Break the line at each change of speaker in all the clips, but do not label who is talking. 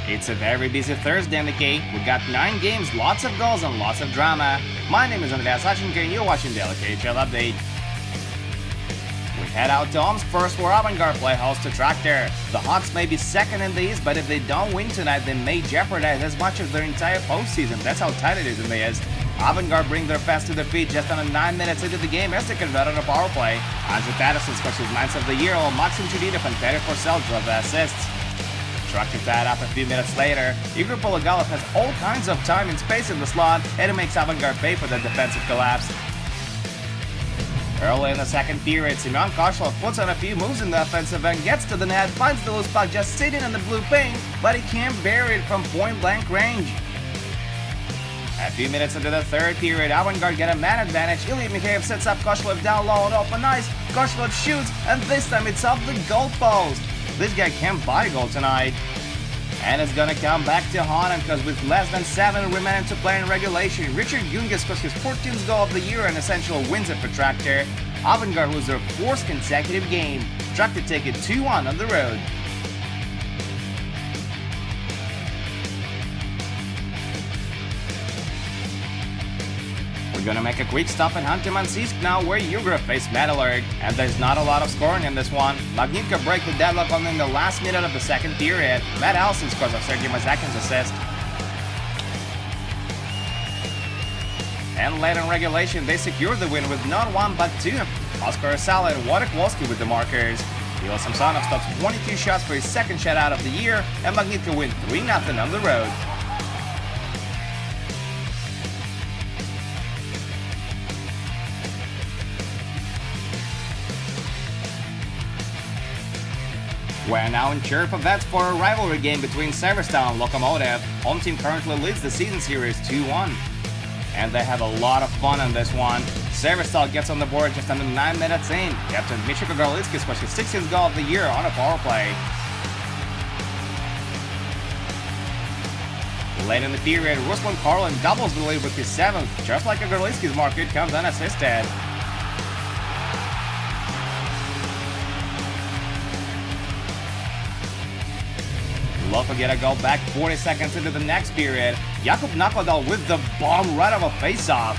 It's a very busy Thursday in the K. We got 9 games, lots of goals and lots of drama. My name is Andreas Sachenko and you're watching Daily KHL Update. We head out to Omsk first where Avangard play host to Tractor. The Hawks may be second in the East, but if they don't win tonight, they may jeopardize as much as their entire postseason. That's how tight it is in the East. Avangard bring their fans to defeat just under 9 minutes into the game as they convert on a power play. Andrew Patterson scores his 9th of the year, while Maxim Chudinov and Petr Forsell drove the assists. Tractor tied up a few minutes later. Igor Pologalov has all kinds of time and space in the slot, and it makes Avangard pay for that defensive collapse. Early in the second period, Semyon Koshlov puts on a few moves in the offensive end, gets to the net, finds the loose puck just sitting in the blue paint, but he can't bury it from point-blank range. A few minutes into the third period, Avangard get a man advantage. Ilya Mikheyev sets up Koshlov down low and open ice. Koshlov shoots, and this time it's off the goal post. This guy can't buy a goal tonight. And it's gonna come back to haunt him because with less than 7 remaining to play in regulation, Richard Gunga scores his 14th goal of the year and essentially wins it for Tractor. Avangard lose their 4th consecutive game. Tractor take it 2-1 on the road. We're gonna make a quick stop in Khanty-Mansiysk now where Yugra face Metalurg, and there's not a lot of scoring in this one. Magnitka break the deadlock only in the last minute of the second period. Matt Allison scores off Sergei Mazakin's assist. And late in regulation, they secure the win with not 1 but 2. Oscar Asala and Wojtek Wolski with the markers. Ilo Samsonov stops 22 shots for his 2nd shutout of the year, and Magnitka win 3-0 on the road. We're now in Cherpovets for a rivalry game between Sverdlovsk and Locomotive. Home team currently leads the season series 2-1. And they have a lot of fun in this one. Sverdlovsk gets on the board just under 9 minutes in. Captain Michiko Gorlitsky scores his 60th goal of the year on a power play. Late in the period, Ruslan Karlin doubles the lead with his 7th. Just like a Gorlitsky's mark, it comes unassisted. Loco get a goal back 40 seconds into the next period. Jakub Nakladal with the bomb right off a face-off.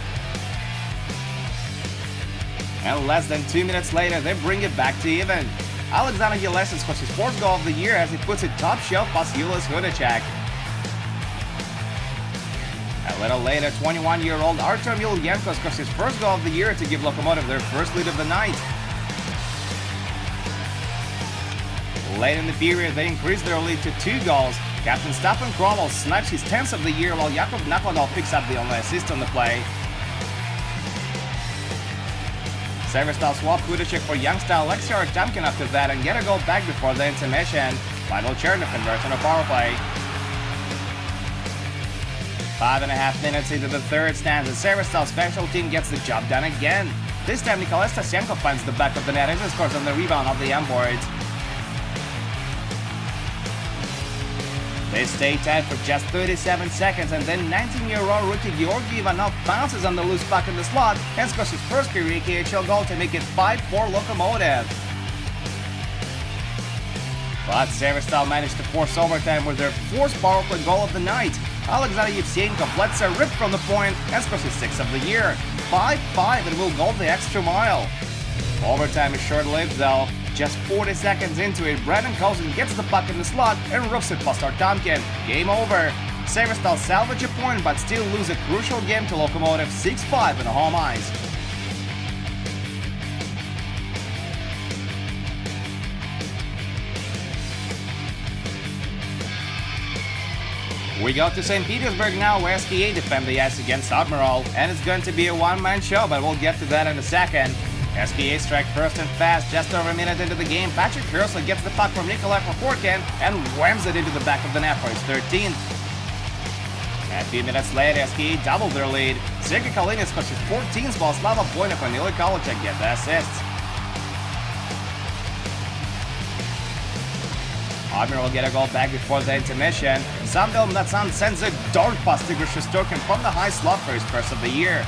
And less than 2 minutes later, they bring it back to even. Alexander Yelesin scores his 4th goal of the year as he puts it top shelf past Julius Hudacek. A little later, 21-year-old Artem Yulienko scores his 1st goal of the year to give Locomotive their 1st lead of the night. Late in the period, they increase their lead to 2 goals. Captain Stefan Cromwell snipes his 10th of the year while Jakub Nakladal picks up the only assist on the play. Sverdlovsk swap Hudacek for youngster Alexei Artemkin after that and get a goal back before the intermission. Pavel Chernov converts on a power play. 5.5 minutes into the third stanza, Sverdlovsk special team gets the job done again. This time Nikolai Stasenko finds the back of the net and scores on the rebound of the boards. They stay tied for just 37 seconds and then 19-year-old rookie Georgi Ivanov bounces on the loose puck in the slot and scores his 1st career KHL goal to make it 5-4 Locomotive. But Sverdlovsk managed to force overtime with their 4th power play goal of the night. Alexander Yevseyenko blitz a rip from the point and scores his 6th of the year. 5-5 and will go the extra mile. Overtime is short-lived though. Just 40 seconds into it, Brandon Coulson gets the puck in the slot and roofs it past Artemkin. Game over. Sverdlovsk salvage a point but still lose a crucial game to Locomotive 6-5 on home ice. We go to St. Petersburg now where SKA defend the ice against Admirals, and it's going to be a one-man show, but we'll get to that in a second. SKA strike first and fast. Just over a minute into the game, Patrick Hirsley gets the puck from Nikolai Prokhorkin and whams it into the back of the net for his 13th. A few minutes later, SKA doubled their lead. Sergei Kalinin scores his 14th while Slava Boynov and Ilya Kovalchuk get the assists. Admiral get a goal back before the intermission. Samvel Natsan sends a dart past Igor Shosturkin from the high slot for his 1st of the year.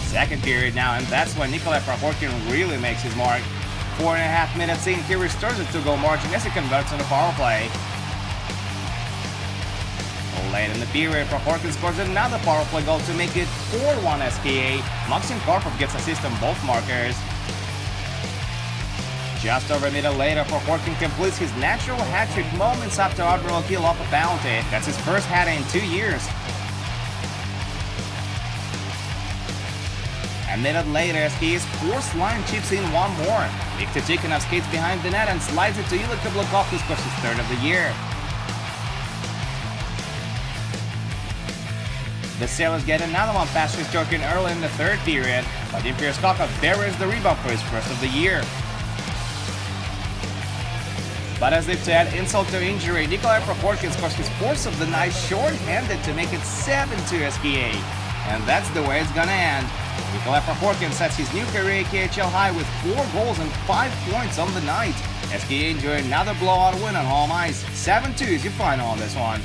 Second period now, and that's when Nikolai Prokhorkin really makes his mark. 4.5 minutes in, he restores the 2-goal margin as he converts on the power play. Late in the period, Prokhorkin scores another power play goal to make it 4-1 SKA. Maxim Karpov gets assist on both markers. Just over a minute later, Prokhorkin completes his natural hat-trick moments after Admiral kill off a penalty. That's his first hat in 2 years. A minute later, SKA's fourth line chips in one more. Viktor Tikhonov skates behind the net and slides it to Ilya Koblakov, who scores his third of the year. The Sailors get another one past Shosturkin early in the third period, but Vadim Skakov buries the rebound for his first of the year. But as if to add insult to injury, Nikolai Prokhorkin scores his fourth of the night short-handed to make it 7-2 SKA. And that's the way it's gonna end. Nikolai Prokhorkin sets his new career KHL high with 4 goals and 5 points on the night. SKA enjoy another blowout win on home ice. 7-2 is your final on this one.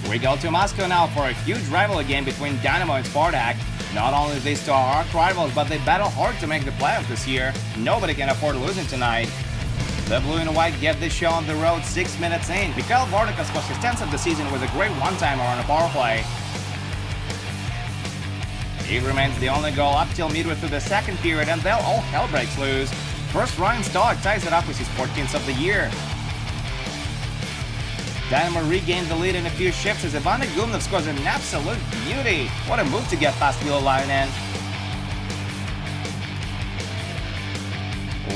We go to Moscow now for a huge rivalry game between Dynamo and Spartak. Not only these two are arch rivals, but they battle hard to make the playoffs this year. Nobody can afford losing tonight. The blue and white get this show on the road 6 minutes in. Mikhail Vornikov scores his 10th of the season with a great one-timer on a power play. It remains the only goal up till midway through the second period, and then all hell breaks loose. First, Ryan Stark ties it up with his 14th of the year. Dynamo regained the lead in a few shifts as Ivana Gumnov scores an absolute beauty. What a move to get past Vilolainen.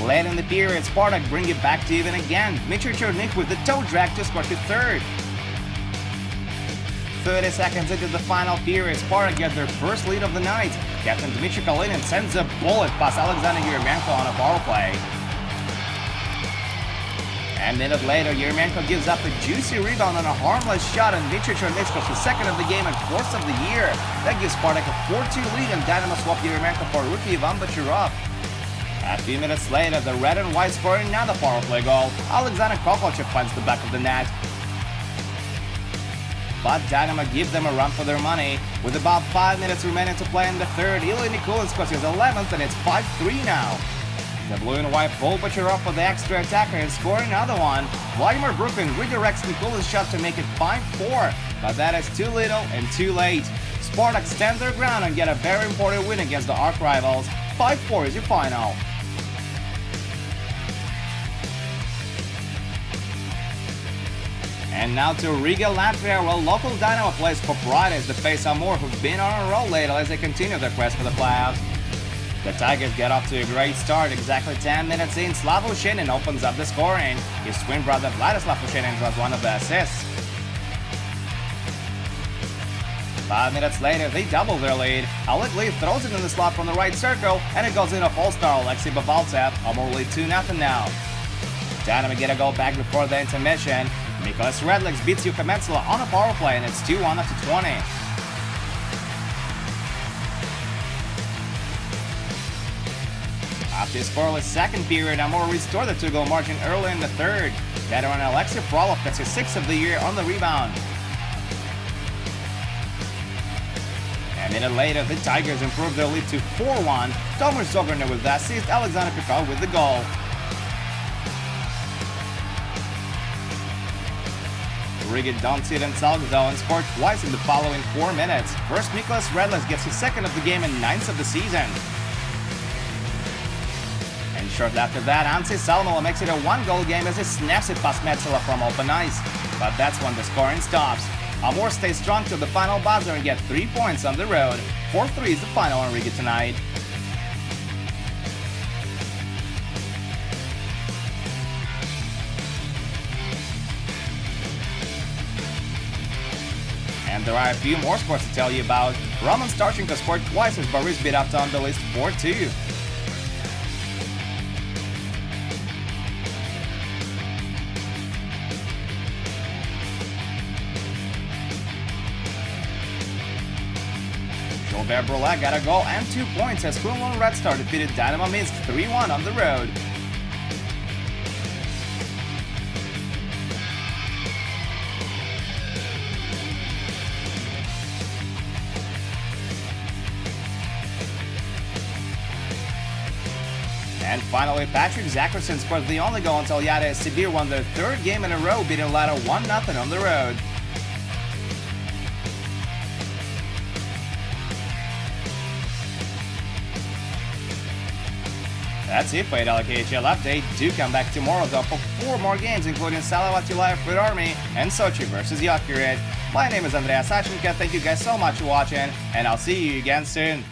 Late in the period, Spartak bring it back to even again. Dmitry Chernik with the toe drag to score his third. 30 seconds into the final period, Spartak get their first lead of the night. Captain Dmitry Kalinin sends a bullet past Alexander Yermenko on a power play. A minute later, Yermenko gives up a juicy rebound on a harmless shot, and Dmitry Chernik scores his second of the game and fourth of the year. That gives Spartak a 4-2 lead, and Dynamo swap Yermenko for rookie Ivan Bachirov. A few minutes later, the red and white score another power play goal. Alexander Kovalchev finds the back of the net. But Dynamo give them a run for their money. With about 5 minutes remaining to play in the third, Ilya Nikulin scores his 11th, and it's 5-3 now. The blue and white pull Bachirov for the extra attacker and score another one. Vladimir Brukin redirects Nikulin's shot to make it 5-4, but that is too little and too late. Spartak stand their ground and get a very important win against the arch rivals. 5-4 is your final. And now to Riga, Latvia, where local Dynamo plays for pride as they face Amur, who've been on a roll lately as they continue their quest for the playoffs. The Tigers get off to a great start. Exactly 10 minutes in, Slavo Shenin opens up the scoring. His twin brother Vladislav Shenin draws one of the assists. 5 minutes later, they double their lead. Oleg Leaf throws it in the slot from the right circle, and it goes in off All-Star Alexei Babaltsev. Amur lead 2-0 now. Dynamo get a goal back before the intermission. Mikolas Sverdlovsk beats Yuka Metzela on a power play, and it's 2-1 after 20. After his scoreless second period, Amur restored the 2-goal margin early in the third. Veteran Alexei Frolov gets his 6th of the year on the rebound. A minute later, the Tigers improved their lead to 4-1. Tomer Zogrny with the assist, Alexander Pikov with the goal. Riga don't see themselves though and scored twice in the following 4 minutes. First, Mikolas Sverdlovsk gets his 2nd of the game and 9th of the season. And shortly after that, Anssi Salmela makes it a 1-goal game as he snaps it past Metzela from open ice. But that's when the scoring stops. Amur stays strong to the final buzzer and get 3 points on the road. 4-3 is the final on Riga tonight. And there are a few more scores to tell you about. Roman Starchenko scored twice as Boris beat up on the list 4-2. Gilbert Brulé got a goal and 2 points as Kunlun Red Star defeated Dynamo Minsk 3-1 on the road. And finally, Patrick Zacherson scored the only goal until Yada Sibir won their third game in a row, beating Lada 1-0 on the road. That's it for a KHL update. Do come back tomorrow though for 4 more games, including Salavat Ulayev with Army and Sochi versus Yakuret. My name is Andreas Sachenko. Thank you guys so much for watching, and I'll see you again soon.